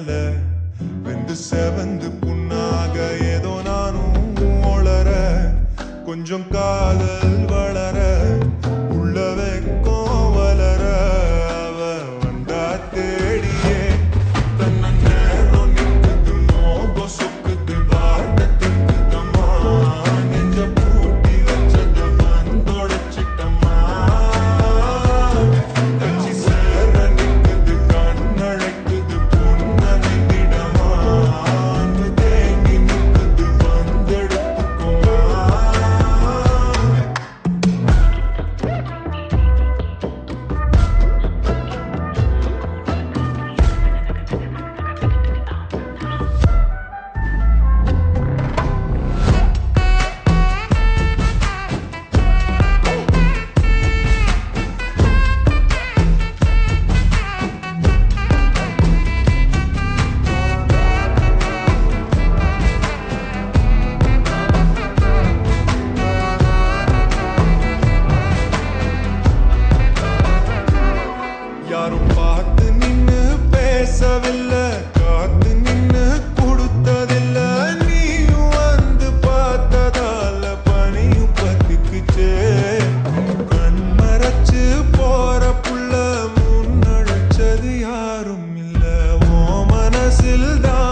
மேல வெந்து செவந்து புண்ணாக ஏதோ நானும் ஒளர கொஞ்சம் காதல் வளர உள்ள வெக்கம் வளர அவ வந்தா தேடியே தன்ன நேரம் நிற்குது நோகோ சொக்குது வாட்டத்துக்கு தம்மா நெஞ்ச பூட்டி வச்சது வந்தொடைச்சிட்டம்மா கட்சி சேர நிற்குது கண்ணழைக்குது பொன்னதிடமா தேங்கி நிற்குது வந்தெடுத்துக்குமா யாரும் பார்த்து நின்னு பேசவில்லை காத்து நின்னு கொடுத்ததில்ல நீயும் வந்து பார்த்ததால பனியும் பத்திக்குச்சே கண் மறைச்சு போற புள்ள முன்னழைச்சது யாரும் இல்ல ஓ மனசில் தான்